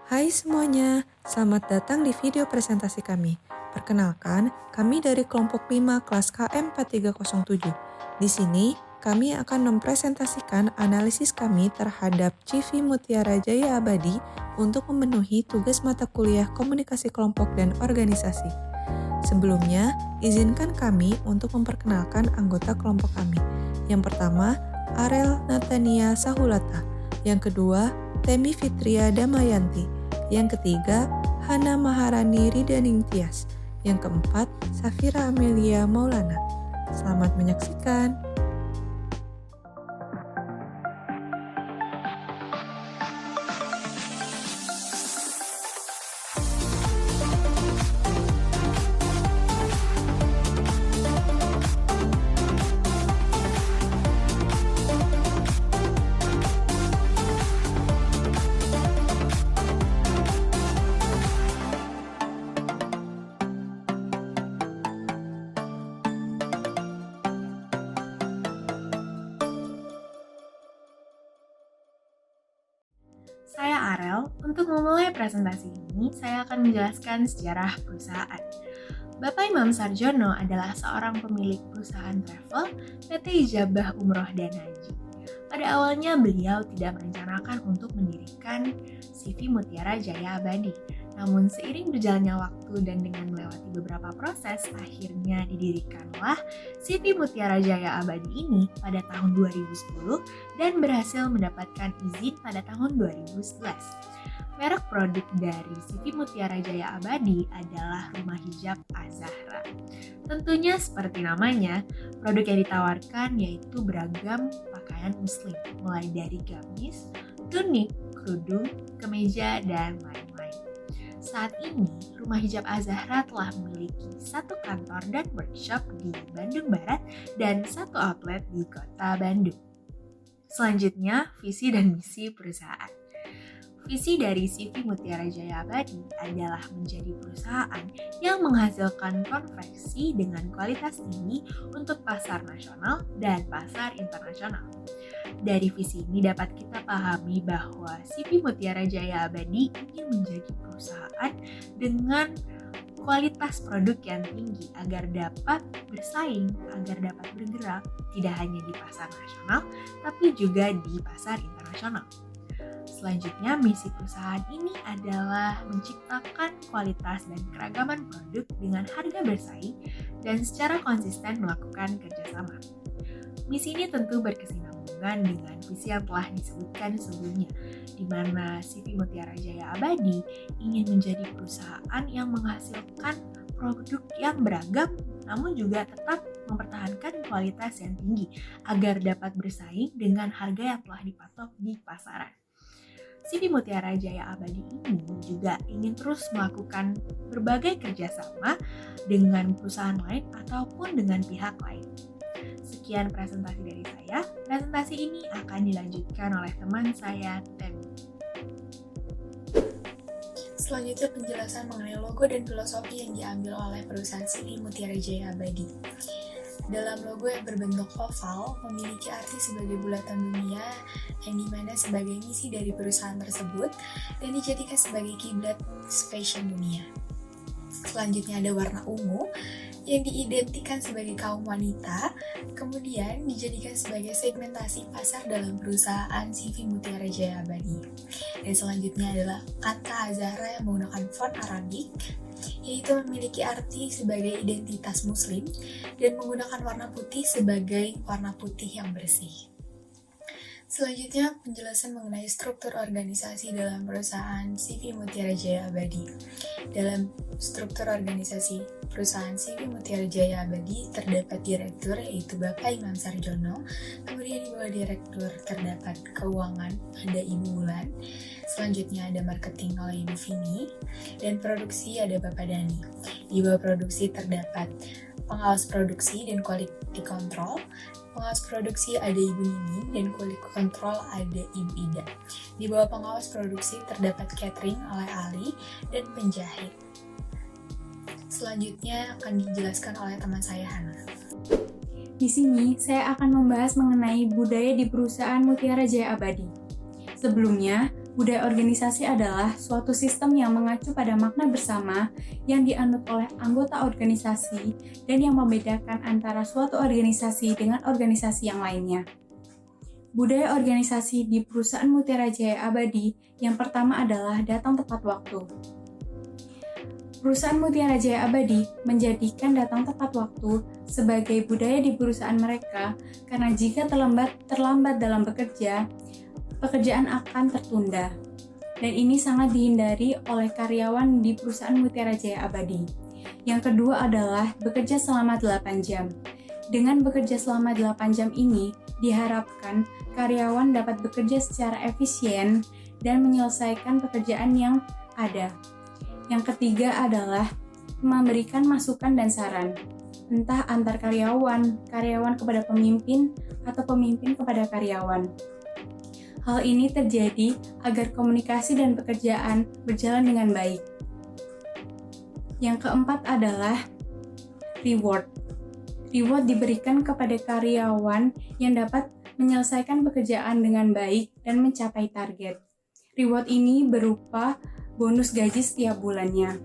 Hai semuanya, selamat datang di video presentasi kami. Perkenalkan, kami dari kelompok 5 kelas KM 4307. Di sini, kami akan mempresentasikan analisis kami terhadap CV Mutiara Jaya Abadi untuk memenuhi tugas mata kuliah komunikasi kelompok dan organisasi. Sebelumnya, izinkan kami untuk memperkenalkan anggota kelompok kami. Yang pertama, Arel Natania Sahulata. Yang kedua, Temi Fitria Damayanti. Yang ketiga, Hana Maharani Ridaning Tias. Yang keempat, Safira Amelia Maulana. Selamat menyaksikan. Saya Arel. Untuk memulai presentasi ini, saya akan menjelaskan sejarah perusahaan. Bapak Imam Sarjono adalah seorang pemilik perusahaan travel PT Ijabah Umroh dan Haji. Pada awalnya beliau tidak merencanakan untuk mendirikan CV Mutiara Jaya Abadi. Namun seiring berjalannya waktu dan dengan melewati beberapa proses, akhirnya didirikanlah CV Mutiara Jaya Abadi ini pada tahun 2010 dan berhasil mendapatkan izin pada tahun 2011. Merek produk dari CV Mutiara Jaya Abadi adalah Rumah Hijab Az-Zahra. Tentunya seperti namanya, produk yang ditawarkan yaitu beragam pakaian muslim, mulai dari gamis, tunik, kerudung, kemeja, dan lain-lain. Saat ini, Rumah Hijab Az-Zahra telah memiliki satu kantor dan workshop di Bandung Barat dan satu outlet di kota Bandung. Selanjutnya, visi dan misi perusahaan. Visi dari CV Mutiara Jaya Abadi adalah menjadi perusahaan yang menghasilkan konveksi dengan kualitas tinggi untuk pasar nasional dan pasar internasional. Dari visi ini dapat kita pahami bahwa CV Mutiara Jaya Abadi ingin menjadi perusahaan dengan kualitas produk yang tinggi agar dapat bersaing, agar dapat bergerak tidak hanya di pasar nasional tapi juga di pasar internasional. Selanjutnya, misi perusahaan ini adalah menciptakan kualitas dan keragaman produk dengan harga bersaing dan secara konsisten melakukan kerjasama. Misi ini tentu berkesinambungan dengan visi yang telah disebutkan sebelumnya, di mana CV Mutiara Jaya Abadi ingin menjadi perusahaan yang menghasilkan produk yang beragam namun juga tetap mempertahankan kualitas yang tinggi agar dapat bersaing dengan harga yang telah dipatok di pasaran. CV Mutiara Jaya Abadi ini juga ingin terus melakukan berbagai kerjasama dengan perusahaan lain ataupun dengan pihak lain. Sekian presentasi dari saya. Presentasi ini akan dilanjutkan oleh teman saya, Temi. Selanjutnya penjelasan mengenai logo dan filosofi yang diambil oleh perusahaan CV Mutiara Jaya Abadi. Dalam logo yang berbentuk oval, memiliki arti sebagai bulatan dunia yang dimana sebagai misi dari perusahaan tersebut dan dijadikan sebagai kiblat fashion dunia. Selanjutnya ada warna ungu yang diidentikan sebagai kaum wanita, kemudian dijadikan sebagai segmentasi pasar dalam perusahaan CV Mutiara Jaya Abadi. Dan selanjutnya adalah kata Az-Zahra yang menggunakan font Arabik, yaitu memiliki arti sebagai identitas muslim dan menggunakan warna putih sebagai warna putih yang bersih. Selanjutnya, penjelasan mengenai struktur organisasi dalam perusahaan CV Mutiara Jaya Abadi. Dalam struktur organisasi perusahaan CV Mutiara Jaya Abadi terdapat direktur yaitu Bapak Imam Sarjono, kemudian di bawah direktur terdapat keuangan ada Ibu Wulan, selanjutnya ada marketing oleh Ibu Vini, dan produksi ada Bapak Dani. Di bawah produksi terdapat pengawas produksi dan quality control. Pengawas produksi ada Ibu Nini dan quality control ada Ibu Ida. Di bawah pengawas produksi terdapat catering oleh Ali dan penjahit. Selanjutnya akan dijelaskan oleh teman saya Hana. Di sini saya akan membahas mengenai budaya di perusahaan Mutiara Jaya Abadi. Sebelumnya, Budaya organisasi adalah suatu sistem yang mengacu pada makna bersama yang dianut oleh anggota organisasi dan yang membedakan antara suatu organisasi dengan organisasi yang lainnya. Budaya organisasi di perusahaan Mutiara Jaya Abadi yang pertama adalah datang tepat waktu. Perusahaan Mutiara Jaya Abadi menjadikan datang tepat waktu sebagai budaya di perusahaan mereka karena jika terlambat dalam bekerja, pekerjaan akan tertunda. Dan ini sangat dihindari oleh karyawan di perusahaan Mutiara Jaya Abadi. Yang kedua adalah bekerja selama 8 jam. Dengan bekerja selama 8 jam ini, diharapkan karyawan dapat bekerja secara efisien dan menyelesaikan pekerjaan yang ada. Yang ketiga adalah memberikan masukan dan saran, entah antar karyawan kepada pemimpin, atau pemimpin kepada karyawan. Hal ini terjadi agar komunikasi dan pekerjaan berjalan dengan baik. Yang keempat adalah reward. Reward diberikan kepada karyawan yang dapat menyelesaikan pekerjaan dengan baik dan mencapai target. Reward ini berupa bonus gaji setiap bulannya.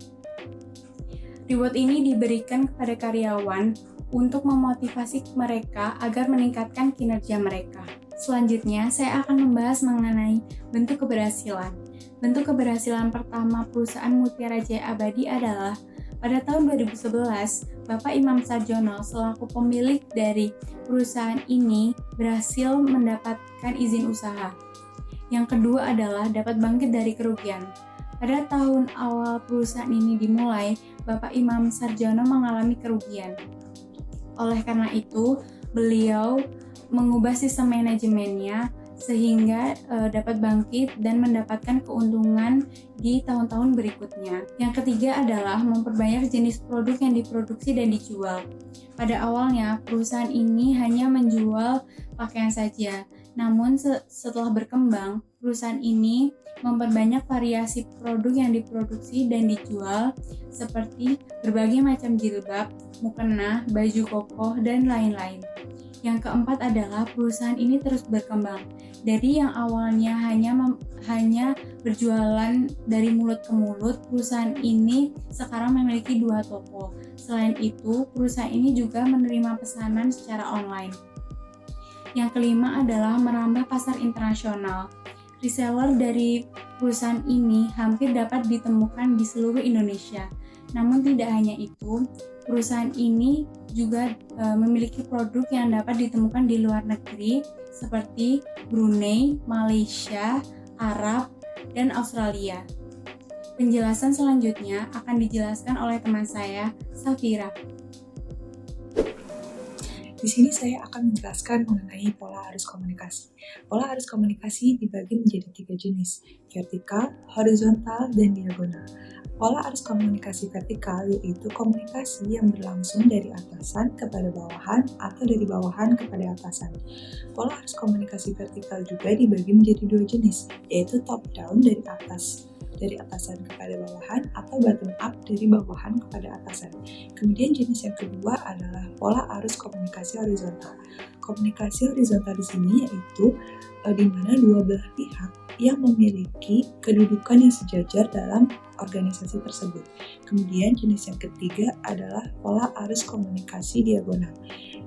Reward ini diberikan kepada karyawan untuk memotivasi mereka agar meningkatkan kinerja mereka. Selanjutnya, saya akan membahas mengenai bentuk keberhasilan. Bentuk keberhasilan pertama perusahaan Mutiara Jaya Abadi adalah pada tahun 2011, Bapak Imam Sarjono selaku pemilik dari perusahaan ini berhasil mendapatkan izin usaha. Yang kedua adalah dapat bangkit dari kerugian. Pada tahun awal perusahaan ini dimulai, Bapak Imam Sarjono mengalami kerugian. Oleh karena itu, beliau mengubah sistem manajemennya sehingga dapat bangkit dan mendapatkan keuntungan di tahun-tahun berikutnya. Yang ketiga adalah memperbanyak jenis produk yang diproduksi dan dijual. Pada awalnya, perusahaan ini hanya menjual pakaian saja. Namun setelah berkembang, perusahaan ini memperbanyak variasi produk yang diproduksi dan dijual seperti berbagai macam jilbab, mukena, baju koko, dan lain-lain. Yang keempat adalah perusahaan ini terus berkembang. Dari yang awalnya hanya berjualan dari mulut ke mulut, perusahaan ini sekarang memiliki 2 toko. Selain itu, perusahaan ini juga menerima pesanan secara online. Yang kelima adalah merambah pasar internasional. Reseller dari perusahaan ini hampir dapat ditemukan di seluruh Indonesia. Namun tidak hanya itu, perusahaan ini juga memiliki produk yang dapat ditemukan di luar negeri seperti Brunei, Malaysia, Arab, dan Australia. Penjelasan selanjutnya akan dijelaskan oleh teman saya, Safira. Di sini saya akan menjelaskan mengenai pola arus komunikasi. Pola arus komunikasi dibagi menjadi 3 jenis, vertikal, horizontal, dan diagonal. Pola arus komunikasi vertikal yaitu komunikasi yang berlangsung dari atasan kepada bawahan atau dari bawahan kepada atasan. Pola arus komunikasi vertikal juga dibagi menjadi 2 jenis, yaitu top down dari atasan kepada bawahan atau bottom up dari bawahan kepada atasan. Kemudian jenis yang kedua adalah pola arus komunikasi horizontal. Komunikasi horizontal di sini yaitu di mana dua belah pihak yang memiliki kedudukan yang sejajar dalam organisasi tersebut. Kemudian jenis yang ketiga adalah pola arus komunikasi diagonal,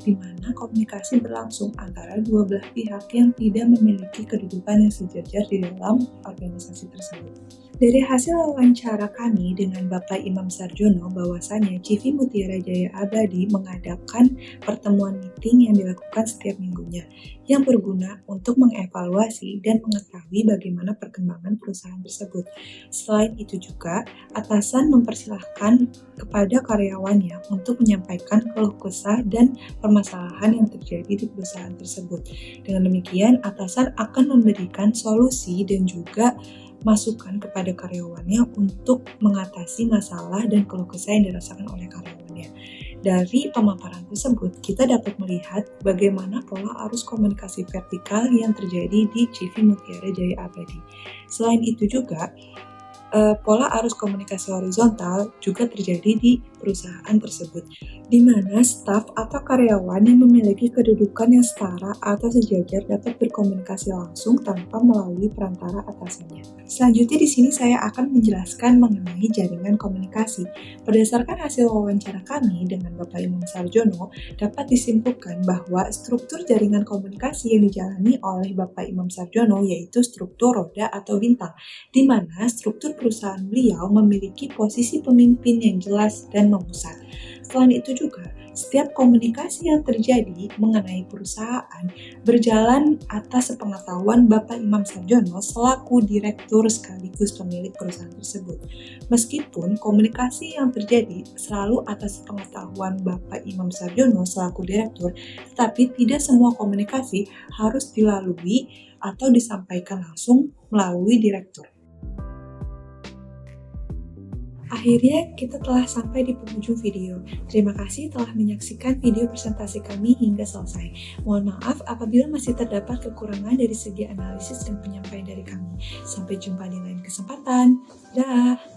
di mana komunikasi berlangsung antara dua belah pihak yang tidak memiliki kedudukan yang sejajar di dalam organisasi tersebut. Dari hasil wawancara kami dengan Bapak Imam Sarjono bahwasannya CV Mutiara Jaya Abadi mengadakan pertemuan meeting yang dilakukan setiap minggunya yang berguna untuk mengevaluasi dan mengetahui bagaimana perkembangan perusahaan tersebut. Selain itu juga, atasan mempersilahkan kepada karyawannya untuk menyampaikan keluh kesah dan permasalahan yang terjadi di perusahaan tersebut. Dengan demikian, atasan akan memberikan solusi dan juga masukan kepada karyawannya untuk mengatasi masalah dan keluh kesah yang dirasakan oleh karyawannya. Dari pemaparan tersebut, kita dapat melihat bagaimana pola arus komunikasi vertikal yang terjadi di CV Mutiara Jaya Abadi. Selain itu juga, pola arus komunikasi horizontal juga terjadi di perusahaan tersebut, di mana staf atau karyawan yang memiliki kedudukan yang setara atau sejajar dapat berkomunikasi langsung tanpa melalui perantara atasannya. Selanjutnya di sini saya akan menjelaskan mengenai jaringan komunikasi. Berdasarkan hasil wawancara kami dengan Bapak Imam Sarjono, dapat disimpulkan bahwa struktur jaringan komunikasi yang dijalani oleh Bapak Imam Sarjono yaitu struktur roda atau bintang, di mana struktur perusahaan beliau memiliki posisi pemimpin yang jelas dan memusat. Selain itu juga, setiap komunikasi yang terjadi mengenai perusahaan berjalan atas sepengetahuan Bapak Imam Sarjono selaku direktur sekaligus pemilik perusahaan tersebut. Meskipun komunikasi yang terjadi selalu atas sepengetahuan Bapak Imam Sarjono selaku direktur, tetapi tidak semua komunikasi harus dilalui atau disampaikan langsung melalui direktur. Akhirnya kita telah sampai di penghujung video. Terima kasih telah menyaksikan video presentasi kami hingga selesai. Mohon maaf apabila masih terdapat kekurangan dari segi analisis dan penyampaian dari kami. Sampai jumpa di lain kesempatan. Dah.